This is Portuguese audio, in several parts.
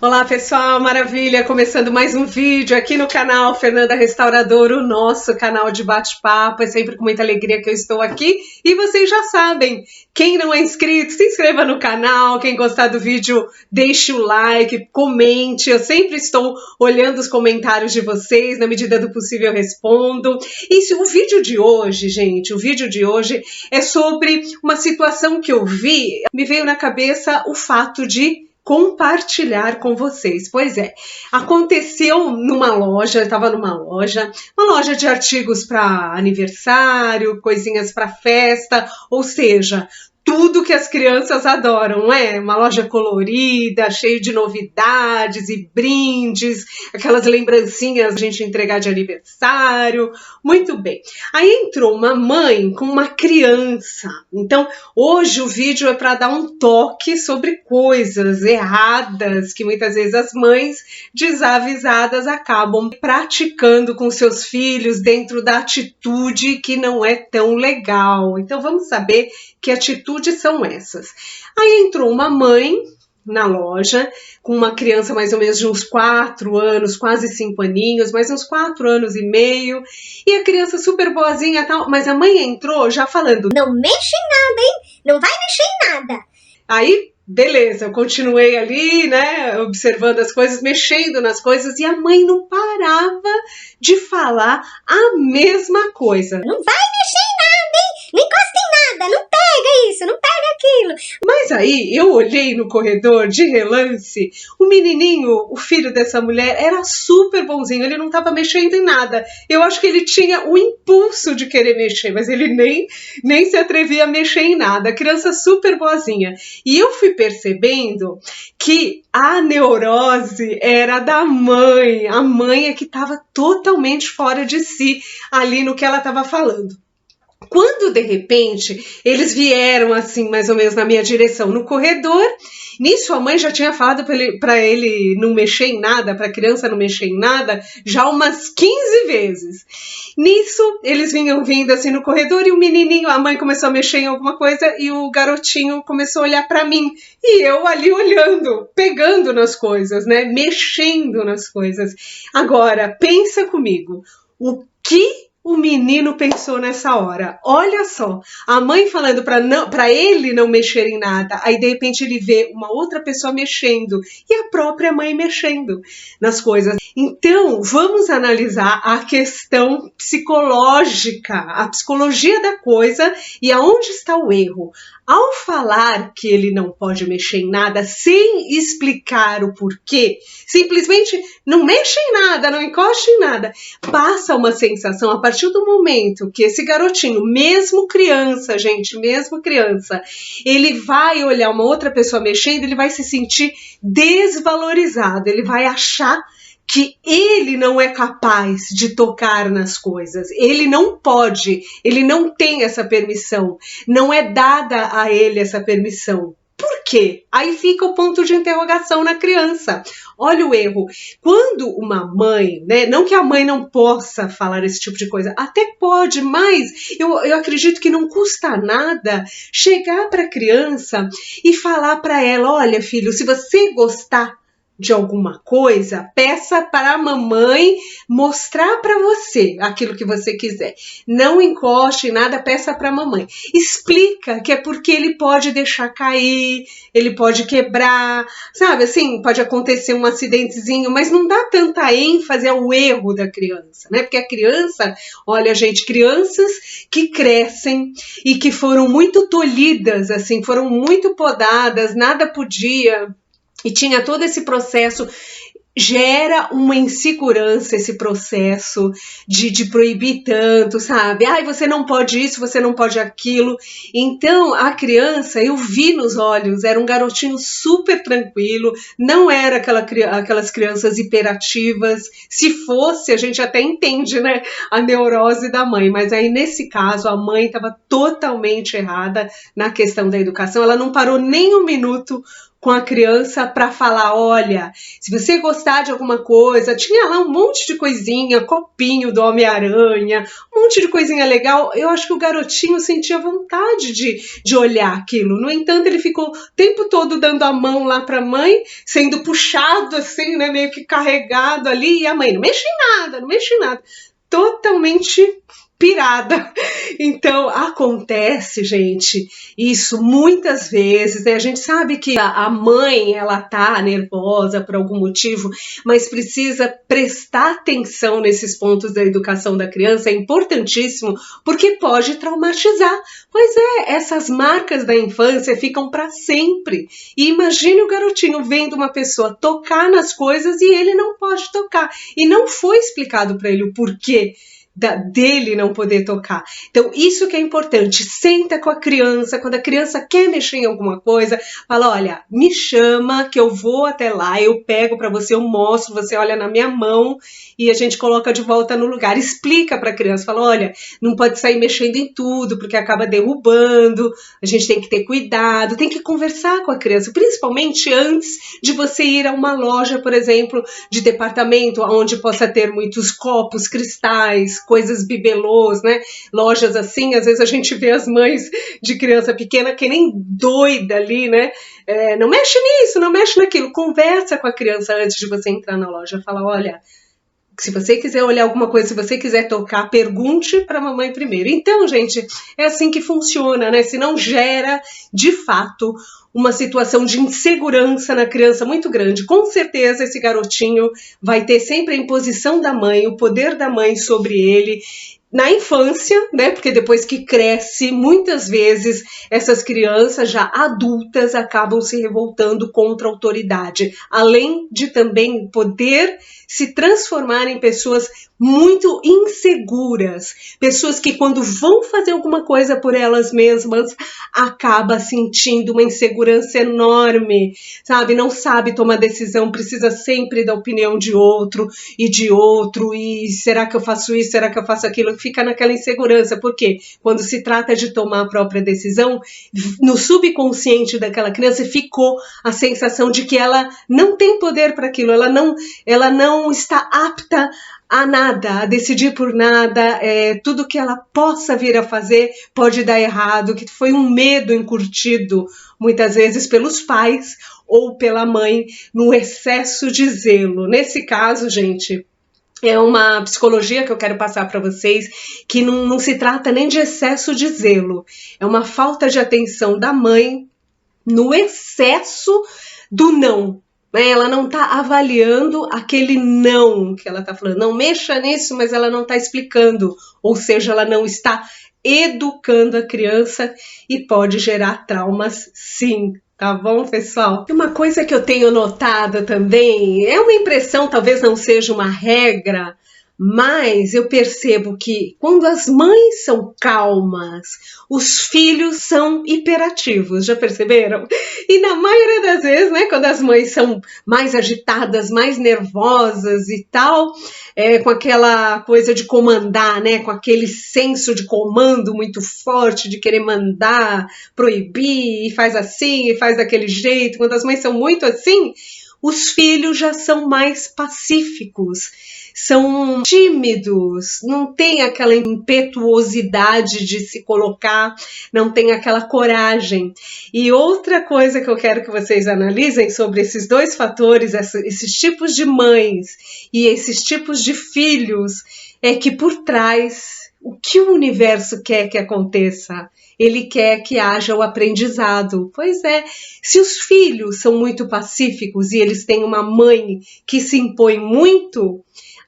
Olá pessoal, maravilha! Começando mais um vídeo aqui no canal Fernanda Restauradora, o nosso canal de bate-papo. É sempre com muita alegria que eu estou aqui e vocês já sabem, quem não é inscrito, se inscreva no canal. Quem gostar do vídeo, deixe o like, comente. Eu sempre estou olhando os comentários de vocês, na medida do possível eu respondo. E o vídeo de hoje, gente, o vídeo de hoje é sobre uma situação que eu vi. Me veio na cabeça o fato de compartilhar com vocês. Pois é, aconteceu numa loja, eu estava numa loja, uma loja de artigos para aniversário, coisinhas para festa, ou seja, tudo que as crianças adoram, não é? Uma loja colorida, cheia de novidades e brindes, aquelas lembrancinhas a gente entregar de aniversário. Muito bem. Aí entrou uma mãe com uma criança. Então, hoje o vídeo é para dar um toque sobre coisas erradas que muitas vezes as mães desavisadas acabam praticando com seus filhos dentro da atitude que não é tão legal. Então, vamos saber que atitudes são essas. Aí entrou uma mãe na loja, com uma criança mais ou menos de uns 4 anos, quase 5 aninhos, mais uns 4 anos e meio, e a criança super boazinha e tal, mas a mãe entrou já falando: não mexe em nada, hein? Não vai mexer em nada. Aí, beleza, eu continuei ali, né, observando as coisas, mexendo nas coisas, e a mãe não parava de falar a mesma coisa. Não vai mexer em nada, hein? Não encosta em nada, não pega isso, não pega aquilo. Mas aí eu olhei no corredor de relance, o menininho, o filho dessa mulher, era super bonzinho, ele não estava mexendo em nada. Eu acho que ele tinha o impulso de querer mexer, mas ele nem se atrevia a mexer em nada. A criança super boazinha. E eu fui percebendo que a neurose era da mãe. A mãe é que estava totalmente fora de si ali no que ela estava falando. Quando de repente eles vieram assim mais ou menos na minha direção no corredor, nisso a mãe já tinha falado para ele não mexer em nada, para a criança não mexer em nada, já umas 15 vezes. Nisso eles vinham vindo assim no corredor e o menininho, a mãe começou a mexer em alguma coisa e o garotinho começou a olhar para mim e eu ali olhando, pegando nas coisas, né, mexendo nas coisas. Agora pensa comigo, o que o menino pensou nessa hora? Olha só, a mãe falando para ele não mexer em nada, aí de repente ele vê uma outra pessoa mexendo e a própria mãe mexendo nas coisas. Então, vamos analisar a questão psicológica, a psicologia da coisa e aonde está o erro. Ao falar que ele não pode mexer em nada sem explicar o porquê, simplesmente não mexe em nada, não encoste em nada, passa uma sensação, a partir do momento que esse garotinho, mesmo criança, gente, mesmo criança, ele vai olhar uma outra pessoa mexendo, ele vai se sentir desvalorizado, ele vai achar que ele não é capaz de tocar nas coisas, ele não pode, ele não tem essa permissão, não é dada a ele essa permissão. Por quê? Aí fica o ponto de interrogação na criança. Olha o erro. Quando uma mãe, né, não que a mãe não possa falar esse tipo de coisa, até pode, mas eu acredito que não custa nada chegar para a criança e falar para ela: olha, filho, se você gostar de alguma coisa, peça para a mamãe mostrar para você aquilo que você quiser. Não encoste em nada, peça para a mamãe. Explica que é porque ele pode deixar cair, ele pode quebrar, sabe assim, pode acontecer um acidentezinho, mas não dá tanta ênfase ao erro da criança, né? Porque a criança, olha gente, crianças que crescem e que foram muito tolhidas, assim, foram muito podadas, nada podia, e tinha todo esse processo, gera uma insegurança esse processo de proibir tanto, sabe? Ai, você não pode isso, você não pode aquilo. Então, a criança, eu vi nos olhos, era um garotinho super tranquilo, não era aquelas crianças hiperativas. Se fosse, a gente até entende, né, a neurose da mãe, mas aí nesse caso, a mãe estava totalmente errada na questão da educação, ela não parou nem um minuto com a criança para falar, olha, se você gostar de alguma coisa, tinha lá um monte de coisinha, copinho do Homem-Aranha, um monte de coisinha legal. Eu acho que o garotinho sentia vontade de olhar aquilo. No entanto, ele ficou o tempo todo dando a mão lá para a mãe, sendo puxado assim, né, meio que carregado ali, e a mãe, não mexe em nada, não mexe em nada. Totalmente pirada. Então, acontece, gente, isso muitas vezes, né? A gente sabe que a mãe, ela tá nervosa por algum motivo, mas precisa prestar atenção nesses pontos da educação da criança, é importantíssimo, porque pode traumatizar. Pois é, essas marcas da infância ficam para sempre. E imagine o garotinho vendo uma pessoa tocar nas coisas e ele não pode tocar. E não foi explicado para ele o porquê dele não poder tocar. Então, isso que é importante. Senta com a criança, quando a criança quer mexer em alguma coisa, fala, olha, me chama que eu vou até lá, eu pego para você, eu mostro, você olha na minha mão e a gente coloca de volta no lugar. Explica para a criança, fala, olha, não pode sair mexendo em tudo, porque acaba derrubando, a gente tem que ter cuidado, tem que conversar com a criança, principalmente antes de você ir a uma loja, por exemplo, de departamento, onde possa ter muitos copos, cristais, coisas bibelôs, né? Lojas assim, às vezes a gente vê as mães de criança pequena que nem doida ali, né? Não mexe nisso, não mexe naquilo. Conversa com a criança antes de você entrar na loja. Fala, olha, se você quiser olhar alguma coisa, se você quiser tocar, pergunte para a mamãe primeiro. Então, gente, é assim que funciona, né? Se não gera, de fato, uma situação de insegurança na criança muito grande. Com certeza esse garotinho vai ter sempre a imposição da mãe, o poder da mãe sobre ele, na infância, né? Porque depois que cresce, muitas vezes essas crianças já adultas acabam se revoltando contra a autoridade, além de também poder se transformar em pessoas muito inseguras, pessoas que quando vão fazer alguma coisa por elas mesmas, acaba sentindo uma insegurança enorme, sabe? Não sabe tomar decisão, precisa sempre da opinião de outro, e será que eu faço isso, será que eu faço aquilo? Fica naquela insegurança, porque quando se trata de tomar a própria decisão, no subconsciente daquela criança ficou a sensação de que ela não tem poder para aquilo, ela não está apta a nada, a decidir por nada, tudo que ela possa vir a fazer pode dar errado, que foi um medo incutido muitas vezes pelos pais ou pela mãe no excesso de zelo. Nesse caso, gente, é uma psicologia que eu quero passar para vocês, que não se trata nem de excesso de zelo, é uma falta de atenção da mãe no excesso do não. Ela não está avaliando aquele não que ela está falando. Não mexa nisso, mas ela não está explicando. Ou seja, ela não está educando a criança e pode gerar traumas, sim. Tá bom, pessoal? Uma coisa que eu tenho notado também, é uma impressão, talvez não seja uma regra, mas eu percebo que quando as mães são calmas, os filhos são hiperativos, já perceberam? E na maioria das vezes, né, quando as mães são mais agitadas, mais nervosas e tal, com aquela coisa de comandar, né, com aquele senso de comando muito forte, de querer mandar, proibir, e faz assim, e faz daquele jeito, quando as mães são muito assim, os filhos já são mais pacíficos, são tímidos, não tem aquela impetuosidade de se colocar, não tem aquela coragem. E outra coisa que eu quero que vocês analisem sobre esses dois fatores, esses tipos de mães e esses tipos de filhos, é que por trás, o que o universo quer que aconteça? Ele quer que haja o aprendizado. Pois é, se os filhos são muito pacíficos e eles têm uma mãe que se impõe muito,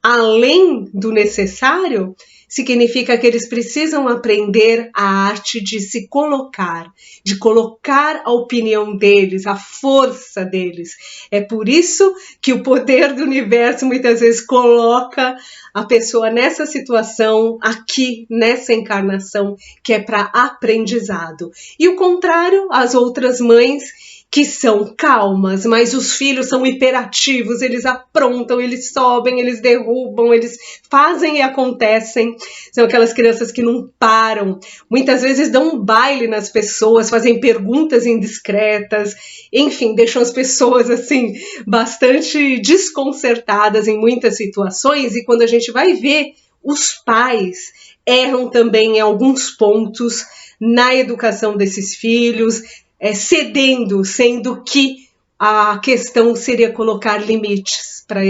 além do necessário, significa que eles precisam aprender a arte de se colocar, de colocar a opinião deles, a força deles. É por isso que o poder do universo muitas vezes coloca a pessoa nessa situação, aqui, nessa encarnação, que é para aprendizado. E o contrário, as outras mães que são calmas, mas os filhos são hiperativos, eles aprontam, eles sobem, eles derrubam, eles fazem e acontecem. São aquelas crianças que não param, muitas vezes dão um baile nas pessoas, fazem perguntas indiscretas, enfim, deixam as pessoas assim bastante desconcertadas em muitas situações, e quando a gente vai ver, os pais erram também em alguns pontos na educação desses filhos, cedendo, sendo que a questão seria colocar limites para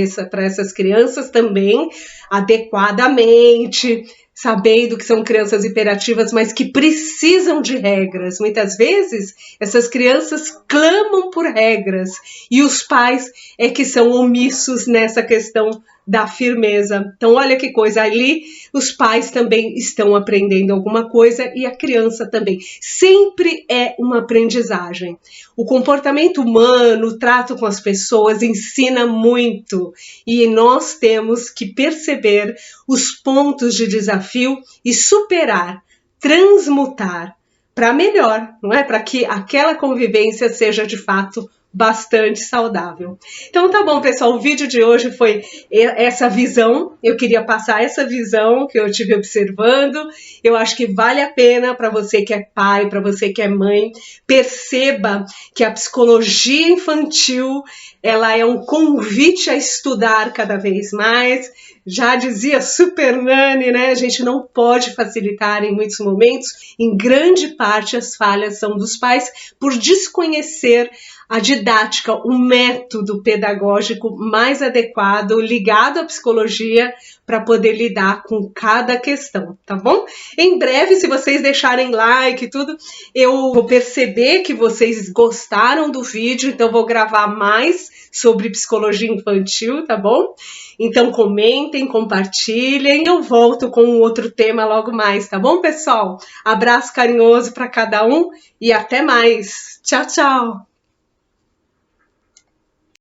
essas crianças também, adequadamente, sabendo que são crianças hiperativas, mas que precisam de regras. Muitas vezes, essas crianças clamam por regras e os pais é que são omissos nessa questão da firmeza. Então, olha que coisa, ali os pais também estão aprendendo alguma coisa e a criança também. Sempre é uma aprendizagem. O comportamento humano, o trato com as pessoas ensina muito e nós temos que perceber os pontos de desafio e superar, transmutar para melhor, não é? Para que aquela convivência seja de fato bastante saudável. Então tá bom, pessoal, o vídeo de hoje foi essa visão, eu queria passar essa visão que eu tive observando, eu acho que vale a pena para você que é pai, para você que é mãe, perceba que a psicologia infantil, ela é um convite a estudar cada vez mais. Já dizia Super Nani, né? A gente não pode facilitar em muitos momentos, em grande parte as falhas são dos pais por desconhecer a didática, o método pedagógico mais adequado, ligado à psicologia, para poder lidar com cada questão, tá bom? Em breve, se vocês deixarem like e tudo, eu vou perceber que vocês gostaram do vídeo, então vou gravar mais sobre psicologia infantil, tá bom? Então comentem, compartilhem, eu volto com um outro tema logo mais, tá bom, pessoal? Abraço carinhoso para cada um e até mais. Tchau, tchau!